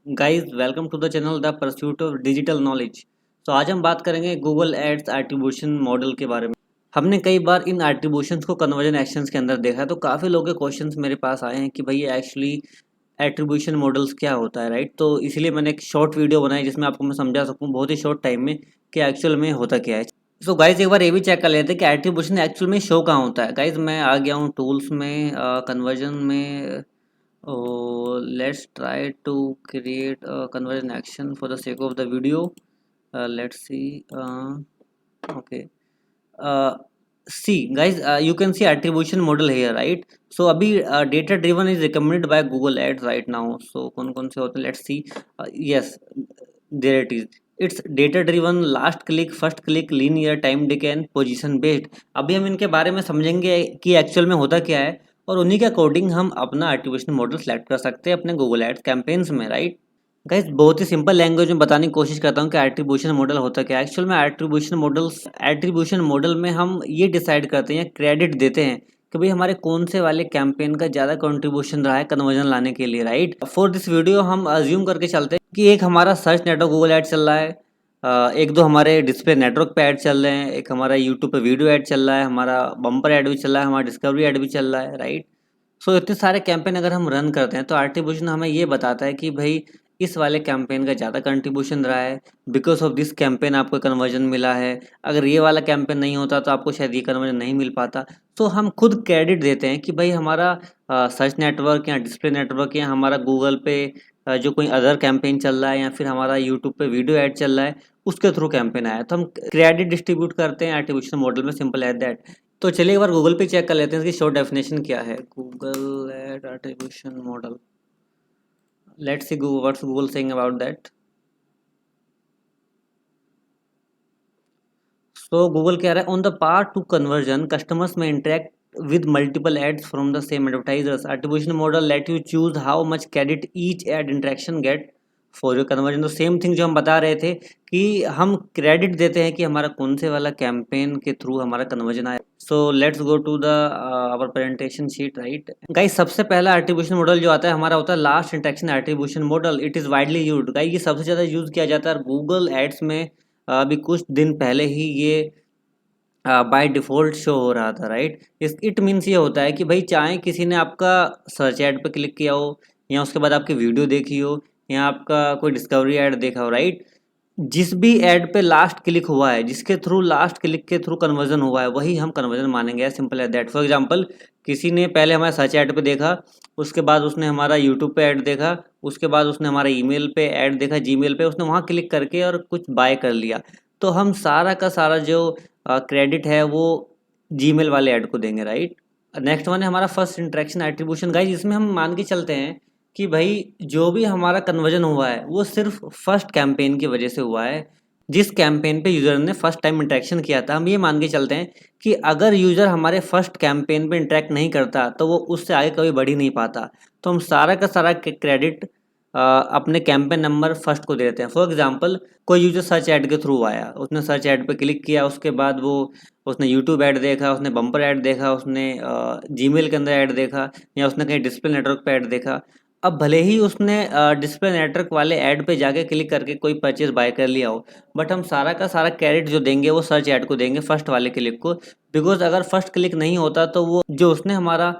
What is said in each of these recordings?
Guys welcome to the channel the pursuit of digital knowledge. तो आज हम बात करेंगे गूगल एड्स एट्रीब्यूशन मॉडल के बारे में। हमने कई बार इन एट्रीब्यूशंस को कन्वर्जन एक्शंस के अंदर देखा है, तो काफ़ी लोगों के क्वेश्चंस मेरे पास आए हैं कि भाई एक्चुअली एट्रीब्यूशन मॉडल्स क्या होता है, राइट। तो इसीलिए मैंने एक शॉर्ट वीडियो बनाई जिसमें आपको मैं समझा सकूँ बहुत ही शॉर्ट टाइम में कि एक्चुअल में होता क्या है। सो गाइज एक बार ये भी चेक कर लेते हैं कि एट्रीब्यूशन एक्चुअल में शो कहाँ होता है। गाइज मैं आ गया हूँ टूल्स में, कन्वर्जन में। Oh, let's try to create a conversion action for the sake of the video. Let's see. Okay. Uh, See, guys, you can see attribution model here, right? So अभी data driven is recommended by Google Ads right now. So कौन से होते हैं? Let's see. Yes, there it is. It's data driven, last click, first click, linear, time decay and position based. अभी हम इनके बारे में समझेंगे कि एक्चुअल में होता क्या है, और उन्हीं के अकॉर्डिंग हम अपना एट्रीब्यूशन मॉडल सेलेक्ट कर सकते हैं अपने गूगल एड्स कैंपेन्स में, राइट। गाइस बहुत ही सिंपल लैंग्वेज में बताने की कोशिश करता हूँ कि एट्रीब्यूशन मॉडल होता क्या है। एक्चुअल में एट्रीब्यूशन मॉडल में हम ये डिसाइड करते हैं, क्रेडिट देते हैं कि भाई हमारे कौन से वाले कैंपेन का ज़्यादा कंट्रीब्यूशन रहा है कन्वर्जन लाने के लिए, राइट। फॉर दिस वीडियो हम अज्यूम करके चलते हैं कि एक हमारा सर्च नेटवर्क गूगल ऐड चल रहा है, एक दो हमारे डिस्प्ले नेटवर्क पे ऐड चल रहे हैं, एक हमारा यूट्यूब पे वीडियो ऐड चल रहा है, हमारा बम्पर ऐड भी चल रहा है, हमारा डिस्कवरी ऐड भी चल रहा है, राइट। सो इतने सारे कैंपेन अगर हम रन करते हैं तो एट्रीब्यूशन हमें ये बताता है कि भाई इस वाले कैंपेन का ज़्यादा कंट्रीब्यूशन रहा है, बिकॉज ऑफ दिस कैंपेन आपको कन्वर्जन मिला है। अगर ये वाला कैंपेन नहीं होता तो आपको शायद ये कन्वर्जन नहीं मिल पाता। तो हम खुद क्रेडिट देते हैं कि भाई हमारा सर्च नेटवर्क या डिस्प्ले नेटवर्क या हमारा गूगल पे जो कोई अदर कैंपेन चल रहा है या फिर हमारा यूट्यूब पे वीडियो ऐड चल रहा है उसके थ्रू कैंपेन आया, तो हम क्रेडिट डिस्ट्रीब्यूट करते हैं एट्रीब्यूशन मॉडल में, सिंपल एज दैट। तो चलिए एक बार गूगल पे चेक कर लेते हैं इसकी शॉर्ट डेफिनेशन क्या है। Google ad attribution model, let's see Google what's Google saying about that. So Google कह रहा है on the path to conversion customers में interact with multiple ads from the same advertisers. Attribution model let you choose how much credit each ad interaction get for your conversion. तो same thing जो हम बता रहे थे कि हम credit देते हैं कि हमारा कौन से वाला कैंपेन के थ्रू हमारा कन्वर्जन आया। So let's go to the our presentation sheet, right guys. सबसे पहला एट्रीब्यूशन मॉडल जो आता है हमारा होता है last interaction attribution model. It is widely used guys, ये सबसे ज़्यादा यूज़ किया जाता है गूगल एड्स में। अभी कुछ दिन पहले ही ये बाय डिफ़ॉल्ट शो हो रहा था, राइट। इस इट मीन्स ये होता है कि भाई चाहे किसी ने आपका सर्च ऐड पे क्लिक किया हो या उसके बाद आपकी वीडियो देखी हो या आपका कोई डिस्कवरी ऐड देखा हो, राइट। जिस भी ऐड पे लास्ट क्लिक हुआ है, जिसके थ्रू लास्ट क्लिक के थ्रू कन्वर्जन हुआ है, वही हम कन्वर्जन मानेंगे, simple as that. For example किसी ने पहले हमारा सर्च ऐड पे देखा, उसके बाद उसने हमारा यूट्यूब पे ऐड देखा, उसके बाद उसने हमारा ईमेल पे ऐड देखा, जीमेल पे उसने वहाँ क्लिक करके और कुछ बाय कर लिया, तो हम सारा का सारा जो क्रेडिट है वो जीमेल वाले ऐड को देंगे, राइट। नेक्स्ट वन है हमारा फर्स्ट इंटरेक्शन एट्रीब्यूशन गाइस। इसमें हम मान के चलते हैं कि भाई जो भी हमारा कन्वर्जन हुआ है वो सिर्फ फर्स्ट कैंपेन की वजह से हुआ है। जिस कैंपेन पे यूज़र ने फर्स्ट टाइम इंटरेक्शन किया था, हम ये मान के चलते हैं कि अगर यूज़र हमारे फर्स्ट कैंपेन पे इंटरेक्ट नहीं करता तो वो उससे आगे कभी बढ़ ही नहीं पाता। तो हम सारा का सारा क्रेडिट अपने कैंपेन नंबर फर्स्ट को दे देते हैं। फॉर एग्जांपल कोई यूज़र सर्च ऐड के थ्रू आया, उसने सर्च ऐड पे क्लिक किया, उसके बाद वो उसने यूट्यूब ऐड देखा, उसने बम्पर ऐड देखा, उसने जीमेल के अंदर ऐड देखा या उसने कहीं डिस्प्ले नेटवर्क पे ऐड देखा। अब भले ही उसने डिस्प्ले नेटवर्क वाले ऐड पे जाके क्लिक करके कोई परचेज़ बाय कर लिया हो, बट हम सारा का सारा क्रेडिट जो देंगे वो सर्च ऐड को देंगे, फर्स्ट वाले क्लिक को। बिकॉज़ अगर फर्स्ट क्लिक नहीं होता तो वो जो उसने हमारा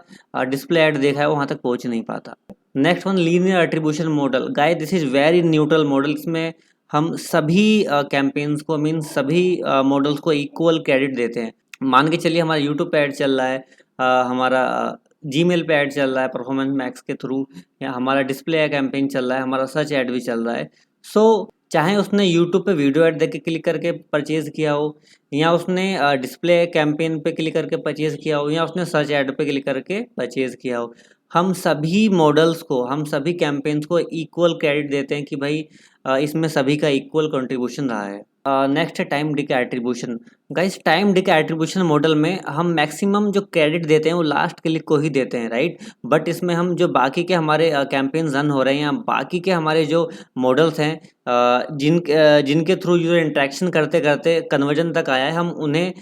डिस्प्ले ऐड देखा है वो वहाँ तक पहुँच नहीं पाता। Next one linear attribution model guys, this is very neutral model. इसमें हम सभी कैंपेन्स को मीन सभी मॉडल्स को इक्वल क्रेडिट देते हैं। मान के चलिए हमारा यूट्यूब पे ऐड चल रहा है, हमारा जीमेल पे ऐड चल रहा है परफॉर्मेंस मैक्स के थ्रू, या हमारा डिस्प्ले कैंपेन चल रहा है, हमारा सर्च ऐड भी चल रहा है। सो चाहे उसने यूट्यूब पे वीडियो ऐड देख के क्लिक करके परचेज़ किया हो, या उसने डिस्प्ले कैंपेन पे क्लिक करके परचेज़ किया हो, या उसने सर्च ऐड पे क्लिक करके परचेज़ किया हो, हम सभी मॉडल्स को, हम सभी कैंपेन्स को इक्वल क्रेडिट देते हैं कि भाई इसमें सभी का इक्वल कंट्रीब्यूशन रहा है। नेक्स्ट है time decay attribution guys. Time decay attribution model में हम मैक्सिमम जो क्रेडिट देते हैं वो लास्ट क्लिक को ही देते हैं, राइट। बट इसमें हम जो बाकी के हमारे कैंपेन्स रन हो रहे हैं या बाकी के हमारे जो मॉडल्स हैं जिनके थ्रू यूज़र इंटरेक्शन करते करते कन्वर्जन तक आया है, हम उन्हें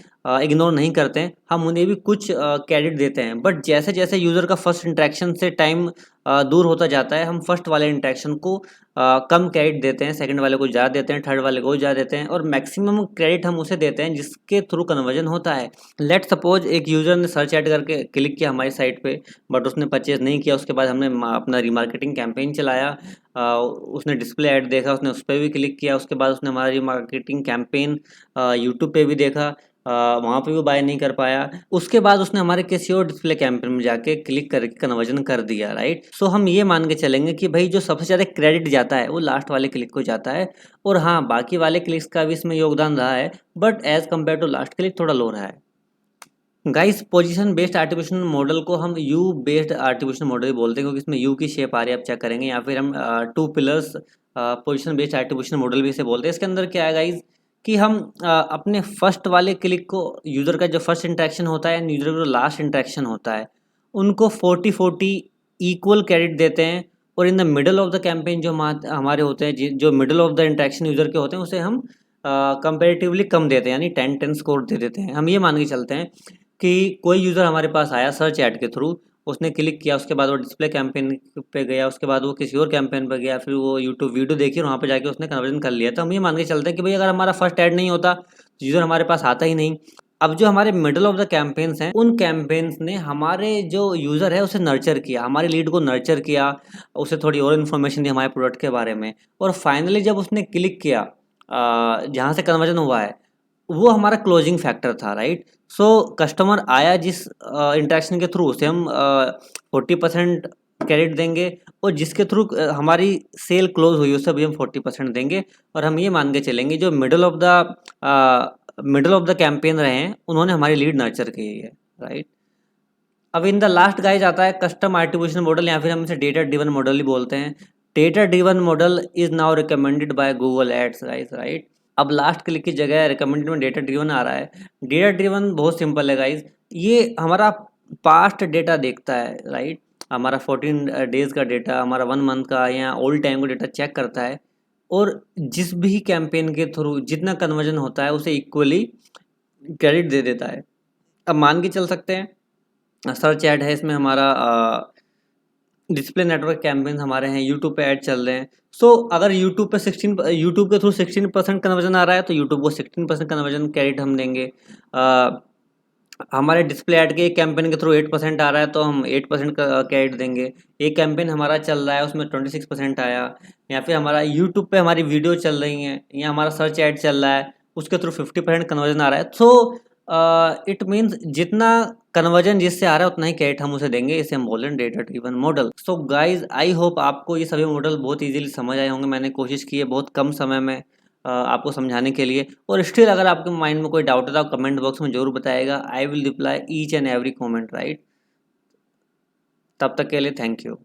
इग्नोर नहीं करते हैं, हम उन्हें भी कुछ क्रेडिट देते हैं। बट जैसे जैसे यूज़र का फर्स्ट इंटरेक्शन से टाइम दूर होता जाता है, हम फर्स्ट वाले इंटरेक्शन को कम क्रेडिट देते हैं, सेकंड वाले को ज़्यादा देते हैं, थर्ड वाले को ज़्यादा देते हैं, और मैक्सिमम क्रेडिट हम उसे देते हैं जिसके थ्रू कन्वर्जन होता है। लेट सपोज एक यूज़र ने सर्च ऐड करके क्लिक किया हमारी साइट पे, बट उसने परचेज नहीं किया। उसके बाद हमने अपना रीमार्केटिंग कैंपेन चलाया, उसने डिस्प्ले ऐड देखा, उसने उस पर भी क्लिक किया। उसके बाद उसने हमारा रीमार्केटिंग कैंपेन यूट्यूब पे भी देखा, वहाँ पे भी बाय नहीं कर पाया। उसके बाद उसने हमारे किसी और डिस्प्ले कैंपेन में जाके क्लिक करके कन्वर्जन कर दिया, राइट। सो हम ये मान के चलेंगे कि भाई जो सबसे ज़्यादा क्रेडिट जाता है वो लास्ट वाले क्लिक को जाता है, और हाँ, बाकी वाले क्लिक्स का भी इसमें योगदान रहा है, but as compare to last click थोड़ा लो रहा है। Guys, position based artificial model को हम यू बेस्ड आर्टिफिशियल मॉडल बोलते हैं, क्योंकि इसमें यू की शेप आ रही है, आप चेक करेंगे। या फिर हम two pillars position based artificial model भी इसे बोलते हैं। इसके अंदर क्या है गाइस, कि हम अपने फर्स्ट वाले क्लिक को, यूज़र का जो फर्स्ट इंटरेक्शन होता है, यूज़र का जो लास्ट इंटरेक्शन होता है, उनको 40-40 इक्वल क्रेडिट देते हैं। और in the middle of the campaign जो हमारे होते हैं, जो middle of the interaction user के होते हैं, उसे हम कंपेरेटिवली कम देते हैं, यानी 10-10 स्कोर दे देते हैं। हम ये मान के चलते हैं कि कोई यूज़र हमारे पास आया सर्च ऐड के थ्रू, उसने क्लिक किया, उसके बाद वो डिस्प्ले कैंपेन पे गया, उसके बाद वो किसी और कैंपेन पे गया, फिर वो यूट्यूब वीडियो देखी और वहाँ पे जाके उसने कन्वर्जन कर लिया। तो हम ये मान के चलते हैं कि भाई अगर हमारा फर्स्ट ऐड नहीं होता तो यूज़र हमारे पास आता ही नहीं। अब जो हमारे मिडल ऑफ द कैंपेन्स हैं, उन कैंपेन्स ने हमारे जो यूज़र है उसे नर्चर किया, हमारी लीड को नर्चर किया, उसे थोड़ी और इन्फॉर्मेशन दी हमारे प्रोडक्ट के बारे में, और फाइनली जब उसने क्लिक किया जहाँ से कन्वर्जन हुआ है, वो हमारा क्लोजिंग फैक्टर था, राइट। सो कस्टमर आया जिस इंटरेक्शन के थ्रू, उसे हम 40% क्रेडिट देंगे, और जिसके थ्रू हमारी सेल क्लोज हुई उसे भी हम 40% देंगे। और हम ये मान के चलेंगे जो मिडल ऑफ द कैंपेन रहे हैं, उन्होंने हमारी लीड नर्चर की है, राइट। अब इन द लास्ट गाइज आता है कस्टम आर्टिफिशियल मॉडल, या फिर हम इसे डेटा ड्रिवन मॉडल ही बोलते हैं। Data driven model is now recommended by Google ads, guys, right. अब लास्ट क्लिक की जगह रिकमेंडेड में डेटा ड्रिवन आ रहा है। डेटा ड्रिवन बहुत सिंपल है गाइज, ये हमारा पास्ट डेटा देखता है, राइट। हमारा 14 डेज का डेटा, हमारा 1 मंथ का या ओल्ड टाइम का डेटा चेक करता है, और जिस भी कैंपेन के थ्रू जितना कन्वर्जन होता है उसे इक्वली क्रेडिट दे देता है। अब मान के चल सकते हैं सर्च ऐड है, इसमें हमारा डिस्प्ले नेटवर्क कैंपेन हमारे हैं, यूट्यूब पे ऐड चल रहे हैं। सो अगर यूट्यूब के थ्रू 16% कन्वर्जन आ रहा है तो यूट्यूब को 16% कन्वर्जन क्रेडिट हम देंगे। हमारे डिस्प्ले ऐड के एक कैंपेन के थ्रू 8% आ रहा है तो हम 8% का क्रेडिट देंगे। एक कैंपेन हमारा चल रहा है उसमें 26% आया, या फिर हमारा यूट्यूब पे हमारी वीडियो चल रही हैं, या हमारा सर्च ऐड चल रहा है उसके थ्रू 50% कन्वर्जन आ रहा है। सो इट मीन्स जितना कन्वर्जन जिससे आ रहा है उतना ही क्रेडिट हम उसे देंगे। इसे हम बोल रहे हैं data driven model. So guys, I hope आपको ये सभी मॉडल बहुत इजीली समझ आए होंगे। मैंने कोशिश की है बहुत कम समय में आपको समझाने के लिए, और स्टिल अगर आपके माइंड में कोई डाउट है तो आप कमेंट बॉक्स में जरूर बताएगा। I will reply each and every comment, right. तब तक के लिए थैंक यू।